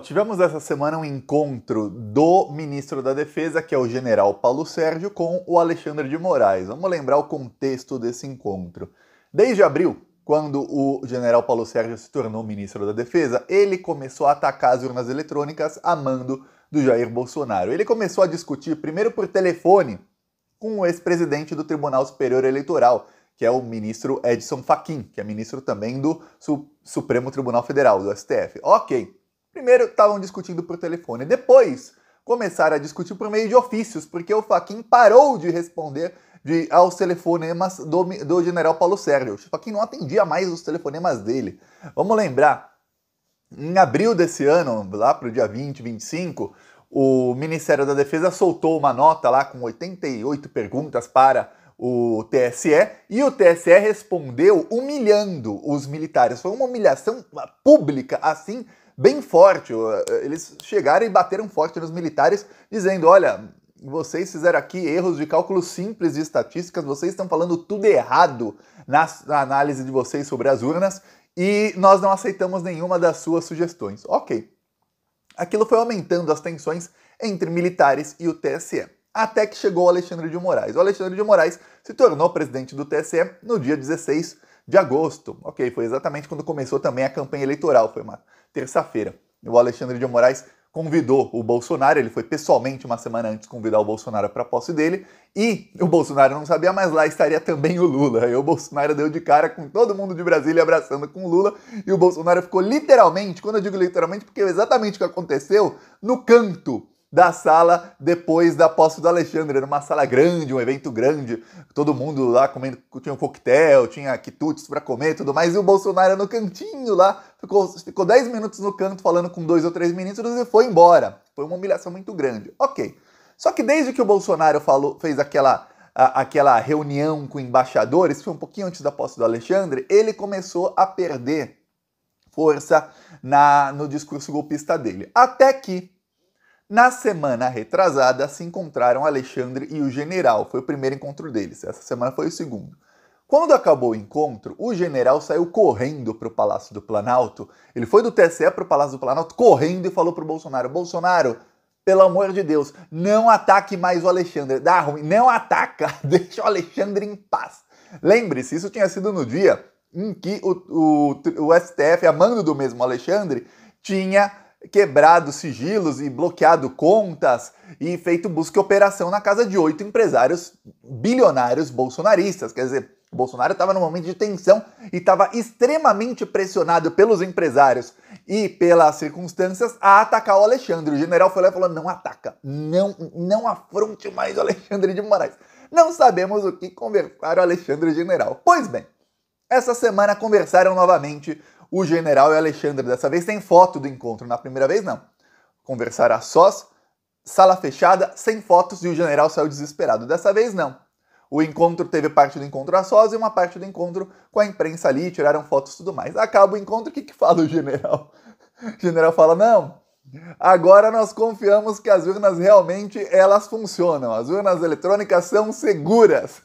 Tivemos essa semana um encontro do ministro da Defesa, que é o general Paulo Sérgio, com o Alexandre de Moraes. Vamos lembrar o contexto desse encontro. Desde abril, quando o general Paulo Sérgio se tornou ministro da Defesa, ele começou a atacar as urnas eletrônicas a mando do Jair Bolsonaro. Ele começou a discutir, primeiro por telefone, com o ex-presidente do Tribunal Superior Eleitoral, que é o ministro Edson Fachin, que é ministro também do Supremo Tribunal Federal, do STF. Ok. Primeiro estavam discutindo por telefone, depois começaram a discutir por meio de ofícios, porque o Fachin parou de responder aos telefonemas do general Paulo Sérgio. O Fachin não atendia mais os telefonemas dele. Vamos lembrar, em abril desse ano, lá para o dia 20, 25, o Ministério da Defesa soltou uma nota lá com 88 perguntas para o TSE, e o TSE respondeu humilhando os militares. Foi uma humilhação pública, assim, bem forte. Eles chegaram e bateram forte nos militares, dizendo: olha, vocês fizeram aqui erros de cálculo simples de estatísticas, vocês estão falando tudo errado na análise de vocês sobre as urnas, e nós não aceitamos nenhuma das suas sugestões. Ok. Aquilo foi aumentando as tensões entre militares e o TSE, até que chegou o Alexandre de Moraes. O Alexandre de Moraes se tornou presidente do TSE no dia 16 de agosto. Ok, foi exatamente quando começou também a campanha eleitoral, foi uma terça-feira. O Alexandre de Moraes convidou o Bolsonaro, ele foi pessoalmente uma semana antes convidar o Bolsonaro para a posse dele, e o Bolsonaro não sabia, mas lá estaria também o Lula. E o Bolsonaro deu de cara com todo mundo de Brasília abraçando com o Lula, e o Bolsonaro ficou literalmente, quando eu digo literalmente, porque é exatamente o que aconteceu, no canto da sala depois da posse do Alexandre. Era uma sala grande, um evento grande, todo mundo lá comendo, tinha um coquetel, tinha quitutes para comer e tudo mais, e o Bolsonaro no cantinho lá, ficou 10 minutos no canto falando com 2 ou 3 ministros e foi embora. Foi uma humilhação muito grande. Ok. Só que desde que o Bolsonaro fez aquela reunião com embaixadores, foi um pouquinho antes da posse do Alexandre, ele começou a perder força no discurso golpista dele. Até que na semana retrasada se encontraram Alexandre e o general. Foi o primeiro encontro deles. Essa semana foi o segundo. Quando acabou o encontro, o general saiu correndo para o Palácio do Planalto. Ele foi do TSE para o Palácio do Planalto correndo e falou para o Bolsonaro: Bolsonaro, pelo amor de Deus, não ataque mais o Alexandre. Dá ruim, não ataca, deixa o Alexandre em paz. Lembre-se, isso tinha sido no dia em que o STF, a mando do mesmo Alexandre, tinha quebrado sigilos e bloqueado contas e feito busca e operação na casa de 8 empresários bilionários bolsonaristas. Quer dizer, o Bolsonaro estava num momento de tensão e estava extremamente pressionado pelos empresários e pelas circunstâncias a atacar o Alexandre. O general foi lá e falou: não ataca, não afronte mais o Alexandre de Moraes. Não sabemos o que conversaram o Alexandre e o general. Pois bem, essa semana conversaram novamente o general e o Alexandre. Dessa vez tem foto do encontro, na primeira vez não. Conversaram a sós, sala fechada, sem fotos, e o general saiu desesperado. Dessa vez não. O encontro teve parte do encontro a sós e uma parte do encontro com a imprensa ali, tiraram fotos e tudo mais. Acaba o encontro, o que fala o general? O general fala: não, agora nós confiamos que as urnas realmente elas funcionam. As urnas eletrônicas são seguras.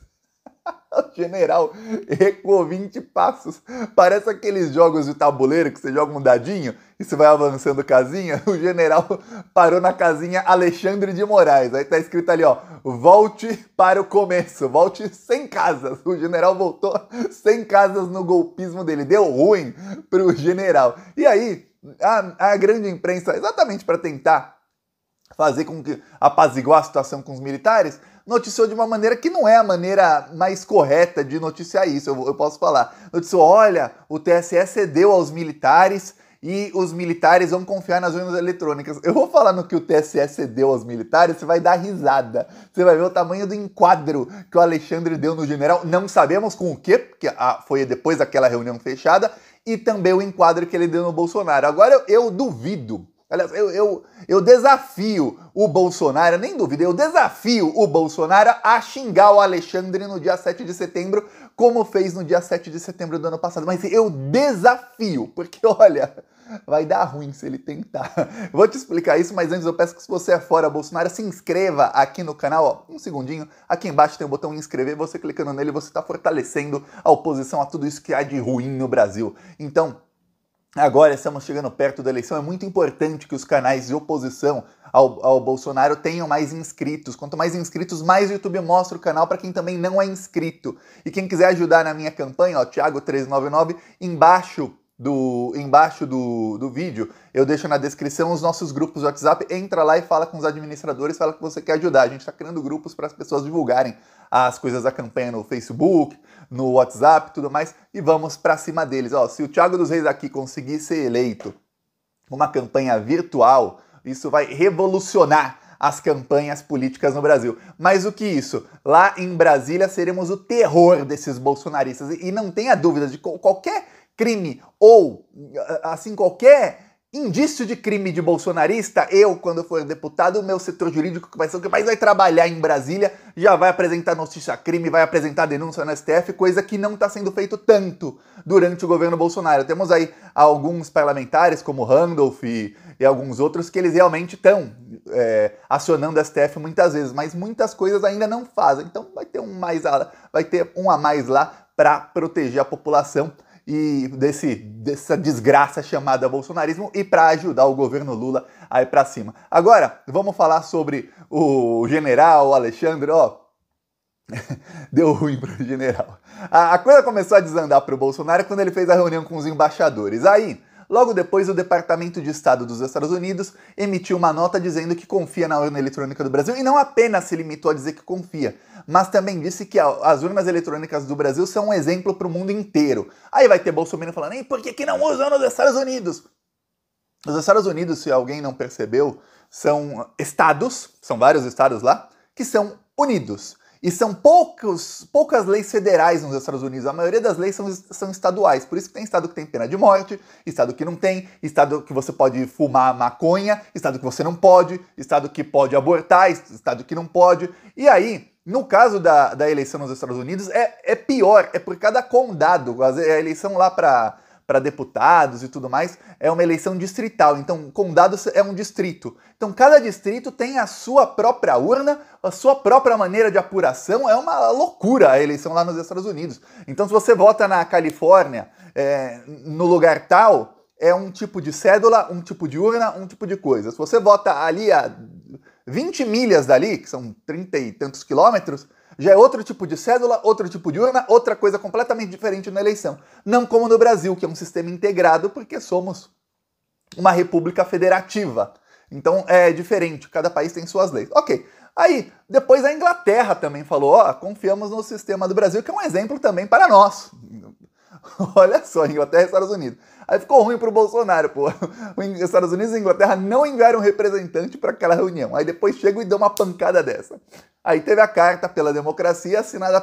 O general recuou 20 passos. Parece aqueles jogos de tabuleiro que você joga um dadinho e você vai avançando casinha. O general parou na casinha Alexandre de Moraes. Aí tá escrito ali, ó: volte para o começo, volte 100 casas. O general voltou 100 casas no golpismo dele. Deu ruim pro general. E aí, a grande imprensa, exatamente para tentar fazer com que apaziguar a situação com os militares, noticiou de uma maneira que não é a maneira mais correta de noticiar isso, eu posso falar. Noticiou: olha, o TSE cedeu aos militares e os militares vão confiar nas urnas eletrônicas. Eu vou falar no que o TSE cedeu aos militares, você vai dar risada. Você vai ver o tamanho do enquadro que o Alexandre deu no general. Não sabemos com o quê, porque foi depois daquela reunião fechada, e também o enquadro que ele deu no Bolsonaro. Agora eu duvido. Aliás, eu desafio o Bolsonaro, nem duvido, eu desafio o Bolsonaro a xingar o Alexandre no dia 7 de setembro, como fez no dia 7 de setembro do ano passado. Mas eu desafio, porque olha, vai dar ruim se ele tentar. Vou te explicar isso, mas antes eu peço que, se você é fora Bolsonaro, se inscreva aqui no canal, ó, um segundinho. Aqui embaixo tem o botão inscrever, você clicando nele, você está fortalecendo a oposição a tudo isso que há de ruim no Brasil. Então, Agora estamos chegando perto da eleição, é muito importante que os canais de oposição ao Bolsonaro tenham mais inscritos. Quanto mais inscritos, mais o YouTube mostra o canal para quem também não é inscrito. E quem quiser ajudar na minha campanha, ó, Thiago399, embaixo do vídeo, eu deixo na descrição os nossos grupos do WhatsApp, entra lá e fala com os administradores, fala que você quer ajudar. A gente está criando grupos para as pessoas divulgarem as coisas da campanha no Facebook, no WhatsApp e tudo mais, e vamos para cima deles. Ó, se o Thiago dos Reis aqui conseguir ser eleito uma campanha virtual, isso vai revolucionar as campanhas políticas no Brasil. Mais do que isso, lá em Brasília seremos o terror desses bolsonaristas, e não tenha dúvida de qualquer crime ou, assim, qualquer indício de crime de bolsonarista, eu, quando for deputado, o meu setor jurídico, que vai ser o que mais vai trabalhar em Brasília, já vai apresentar notícia-crime, vai apresentar denúncia no STF, coisa que não está sendo feito tanto durante o governo Bolsonaro. Temos aí alguns parlamentares, como Randolph e alguns outros, que eles realmente estão acionando o STF muitas vezes, mas muitas coisas ainda não fazem. Então vai ter um a mais lá para proteger a população e dessa desgraça chamada bolsonarismo e para ajudar o governo Lula a ir para cima. Agora, vamos falar sobre o general Alexandre, ó. Deu ruim pro general. A coisa começou a desandar pro Bolsonaro quando ele fez a reunião com os embaixadores. Aí, logo depois, o Departamento de Estado dos Estados Unidos emitiu uma nota dizendo que confia na urna eletrônica do Brasil, e não apenas se limitou a dizer que confia, mas também disse que as urnas eletrônicas do Brasil são um exemplo para o mundo inteiro. Aí vai ter Bolsonaro falando, e por que não usam nos Estados Unidos? Os Estados Unidos, se alguém não percebeu, são estados, são vários estados lá, que são unidos. E são poucas leis federais nos Estados Unidos. A maioria das leis são estaduais. Por isso que tem estado que tem pena de morte, estado que não tem, estado que você pode fumar maconha, estado que você não pode, estado que pode abortar, estado que não pode. E aí, no caso da eleição nos Estados Unidos, é pior. É por cada condado. A eleição lá para deputados e tudo mais é uma eleição distrital. Então, condado é um distrito. Então, cada distrito tem a sua própria urna, a sua própria maneira de apuração. É uma loucura a eleição lá nos Estados Unidos. Então, se você vota na Califórnia, no lugar tal, é um tipo de cédula, um tipo de urna, um tipo de coisa. Se você vota ali a 20 milhas dali, que são 30 e tantos quilômetros, já é outro tipo de cédula, outro tipo de urna, outra coisa completamente diferente na eleição. Não como no Brasil, que é um sistema integrado, porque somos uma república federativa. Então é diferente, cada país tem suas leis. Ok, aí depois a Inglaterra também falou, ó, confiamos no sistema do Brasil, que é um exemplo também para nós. Olha só, Inglaterra e Estados Unidos. Aí ficou ruim pro Bolsonaro, pô. Os Estados Unidos e a Inglaterra não enviaram um representante para aquela reunião. Aí depois chegam e dão uma pancada dessa. Aí teve a Carta pela Democracia, assinada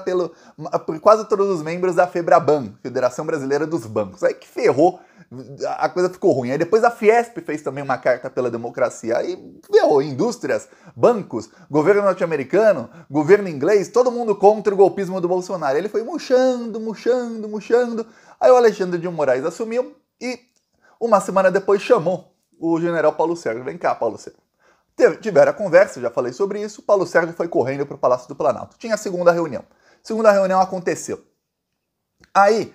por quase todos os membros da FEBRABAN, Federação Brasileira dos Bancos. Aí que ferrou, a coisa ficou ruim. Aí depois a Fiesp fez também uma Carta pela Democracia. Aí ferrou, indústrias, bancos, governo norte-americano, governo inglês, todo mundo contra o golpismo do Bolsonaro. Ele foi murchando. Aí o Alexandre de Moraes assumiu e uma semana depois chamou o general Paulo Sérgio. Vem cá, Paulo Sérgio. Tiveram a conversa, já falei sobre isso, Paulo Sérgio foi correndo para o Palácio do Planalto. Tinha a segunda reunião. Segunda reunião aconteceu. Aí,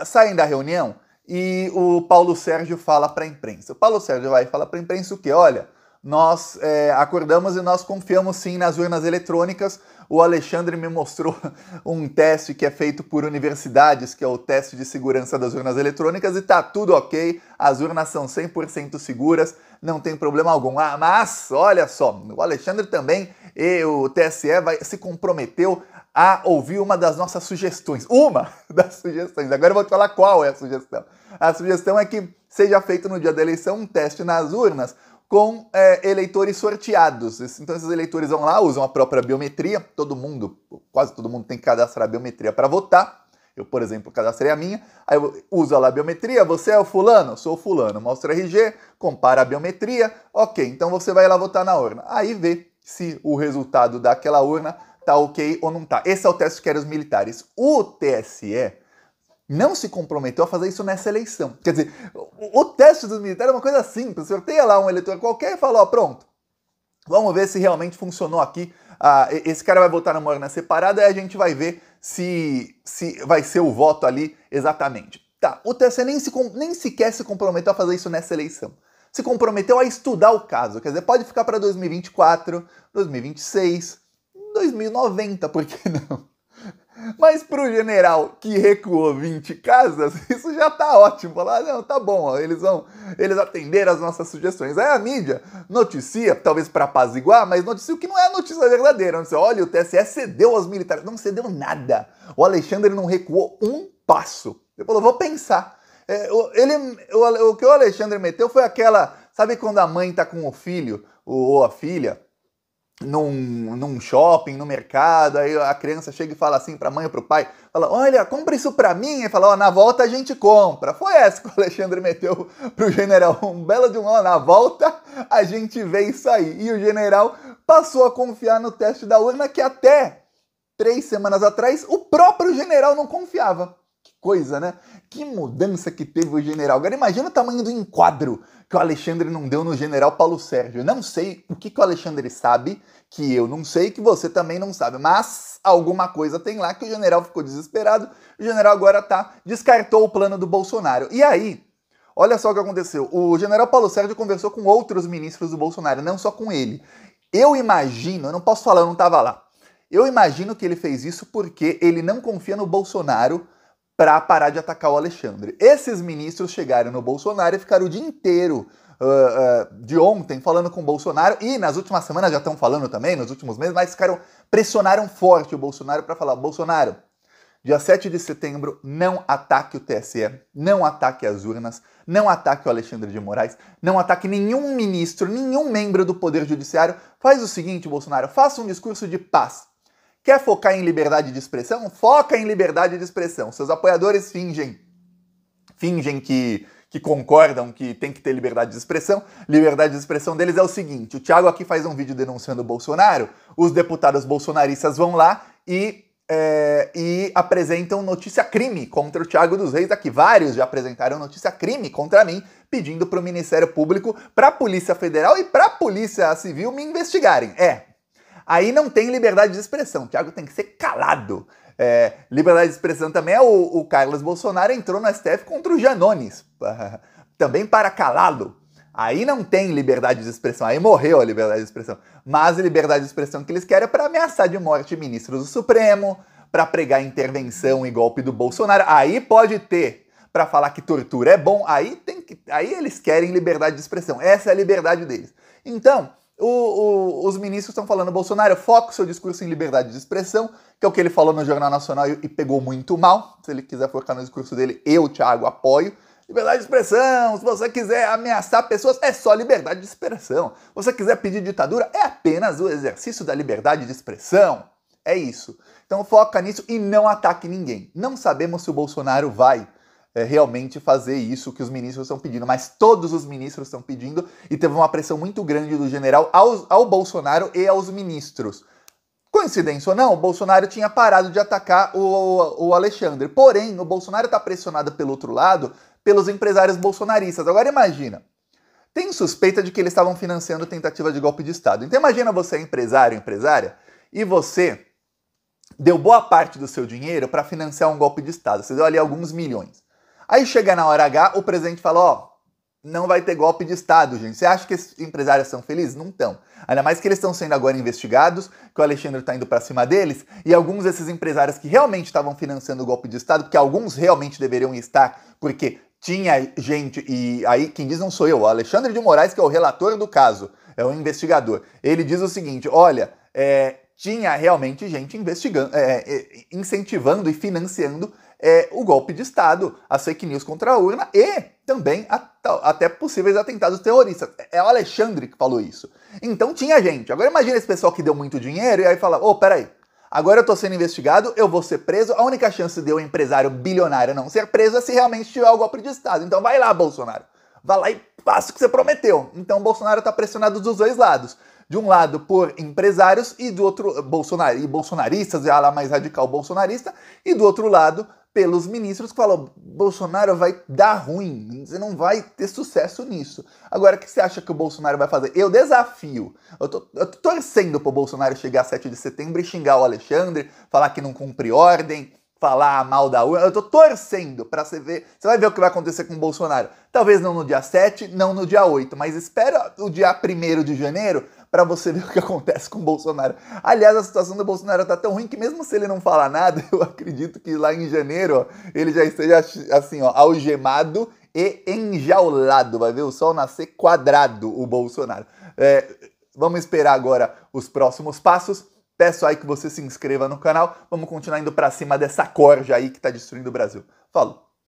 saem da reunião e o Paulo Sérgio fala para a imprensa. O Paulo Sérgio vai falar para a imprensa o quê? Olha, nós acordamos e nós confiamos sim nas urnas eletrônicas. O Alexandre me mostrou um teste que é feito por universidades, que é o teste de segurança das urnas eletrônicas, e tá tudo ok, as urnas são 100% seguras, não tem problema algum. Ah, mas, olha só, o Alexandre também, e o TSE se comprometeu a ouvir uma das nossas sugestões. Uma das sugestões. Agora eu vou te falar qual é a sugestão. A sugestão é que seja feito no dia da eleição um teste nas urnas com eleitores sorteados. Então esses eleitores vão lá, usam a própria biometria, quase todo mundo tem que cadastrar a biometria para votar. Eu, por exemplo, cadastrei a minha, aí eu uso lá a biometria, você é o fulano? Sou o fulano, mostra o RG, compara a biometria, ok, então você vai lá votar na urna. Aí vê se o resultado daquela urna tá ok ou não tá. Esse é o teste que querem os militares. O TSE não se comprometeu a fazer isso nessa eleição. Quer dizer, o teste dos militares é uma coisa simples. Sorteia lá um eleitor qualquer e fala, ó, pronto, vamos ver se realmente funcionou aqui. Esse cara vai votar numa urna separada e a gente vai ver se vai ser o voto ali exatamente. Tá, o TSE nem sequer se comprometeu a fazer isso nessa eleição. Se comprometeu a estudar o caso. Quer dizer, pode ficar para 2024, 2026, 2090, por que não? Mas para o general que recuou 20 casas, isso já tá ótimo. Falar, não, tá bom, ó, eles atenderam as nossas sugestões. Aí a mídia noticia, talvez para apaziguar, mas noticia o que não é a notícia verdadeira. Não sei, olha, o TSE cedeu aos militares. Não cedeu nada. O Alexandre não recuou um passo. Ele falou, vou pensar. O que o Alexandre meteu foi aquela... Sabe quando a mãe tá com o filho ou a filha num shopping, no mercado, aí a criança chega e fala assim pra mãe ou pro pai, fala, olha, compra isso pra mim, e fala, ó, na volta a gente compra. Foi essa que o Alexandre meteu pro general, um belo de ó, na volta a gente vê isso aí. E o general passou a confiar no teste da urna que até 3 semanas atrás o próprio general não confiava. Que coisa, né? Que mudança que teve o general. Agora imagina o tamanho do enquadro que o Alexandre não deu no general Paulo Sérgio. Não sei o que o Alexandre sabe, que eu não sei, que você também não sabe, mas alguma coisa tem lá que o general ficou desesperado, o general agora descartou o plano do Bolsonaro. E aí, olha só o que aconteceu, o general Paulo Sérgio conversou com outros ministros do Bolsonaro, não só com ele. Eu imagino, eu não posso falar, eu não estava lá, eu imagino que ele fez isso porque ele não confia no Bolsonaro para parar de atacar o Alexandre. Esses ministros chegaram no Bolsonaro e ficaram o dia inteiro de ontem falando com o Bolsonaro, e nas últimas semanas já estão falando também, nos últimos meses, mas pressionaram forte o Bolsonaro para falar, Bolsonaro, dia 7 de setembro, não ataque o TSE, não ataque as urnas, não ataque o Alexandre de Moraes, não ataque nenhum ministro, nenhum membro do Poder Judiciário. Faz o seguinte, Bolsonaro, faça um discurso de paz. Quer focar em liberdade de expressão? Foca em liberdade de expressão. Seus apoiadores fingem que concordam que tem que ter liberdade de expressão. Liberdade de expressão deles é o seguinte, o Thiago aqui faz um vídeo denunciando o Bolsonaro, os deputados bolsonaristas vão lá e apresentam notícia-crime contra o Thiago dos Reis aqui. Vários já apresentaram notícia-crime contra mim, pedindo para o Ministério Público, para a Polícia Federal e para a Polícia Civil me investigarem. Aí não tem liberdade de expressão, o Thiago tem que ser calado. Liberdade de expressão também é o Carlos Bolsonaro entrou no STF contra o Janones, também para calá-lo. Aí não tem liberdade de expressão, aí morreu a liberdade de expressão. Mas a liberdade de expressão que eles querem é para ameaçar de morte ministros do Supremo, para pregar intervenção e golpe do Bolsonaro. Aí pode ter, para falar que tortura é bom, aí eles querem liberdade de expressão. Essa é a liberdade deles. Então, os ministros estão falando, Bolsonaro, foca o seu discurso em liberdade de expressão, que é o que ele falou no Jornal Nacional e pegou muito mal. Se ele quiser focar no discurso dele, eu, Thiago, apoio. Liberdade de expressão, se você quiser ameaçar pessoas, é só liberdade de expressão. Se você quiser pedir ditadura, é apenas o exercício da liberdade de expressão. É isso. Então foca nisso e não ataque ninguém. Não sabemos se o Bolsonaro vai realmente fazer isso que os ministros estão pedindo, mas todos os ministros estão pedindo e teve uma pressão muito grande do general ao Bolsonaro e aos ministros. Coincidência ou não, o Bolsonaro tinha parado de atacar o Alexandre, porém o Bolsonaro está pressionado pelo outro lado pelos empresários bolsonaristas. Agora imagina, tem suspeita de que eles estavam financiando tentativa de golpe de Estado. Então imagina você empresário, empresária, e você deu boa parte do seu dinheiro para financiar um golpe de Estado. Você deu ali alguns milhões. Aí chega na hora H, o presidente fala, ó, não vai ter golpe de Estado, gente. Você acha que esses empresários são felizes? Não estão. Ainda mais que eles estão sendo agora investigados, que o Alexandre está indo para cima deles, e alguns desses empresários que realmente estavam financiando o golpe de Estado, porque alguns realmente deveriam estar, porque tinha gente, e aí quem diz não sou eu, o Alexandre de Moraes, que é o relator do caso, é o investigador. Ele diz o seguinte, olha, tinha realmente gente investigando, incentivando e financiando o golpe de Estado, as fake news contra a urna e também até possíveis atentados terroristas. É o Alexandre que falou isso. Então tinha gente. Agora imagina esse pessoal que deu muito dinheiro e aí fala, peraí, agora eu tô sendo investigado, eu vou ser preso, a única chance de um empresário bilionário não ser preso é se realmente tiver o golpe de Estado. Então vai lá, Bolsonaro. Vai lá e faça o que você prometeu. Então o Bolsonaro tá pressionado dos dois lados. De um lado por empresários e do outro bolsonaristas, já lá mais radical bolsonarista, e do outro lado pelos ministros que falam, Bolsonaro vai dar ruim, você não vai ter sucesso nisso. Agora, o que você acha que o Bolsonaro vai fazer? Eu desafio, eu tô torcendo pro Bolsonaro chegar a 7 de setembro e xingar o Alexandre, falar que não cumpre ordem, falar mal da urna. Eu tô torcendo pra você ver. Você vai ver o que vai acontecer com o Bolsonaro. Talvez não no dia 7, não no dia 8, mas espera o dia 1º de janeiro pra você ver o que acontece com o Bolsonaro. Aliás, a situação do Bolsonaro tá tão ruim que mesmo se ele não falar nada, eu acredito que lá em janeiro, ó, ele já esteja assim, ó, algemado e enjaulado. Vai ver o sol nascer quadrado, o Bolsonaro. Vamos esperar agora os próximos passos. Peço aí que você se inscreva no canal. Vamos continuar indo pra cima dessa corja aí que tá destruindo o Brasil. Falou!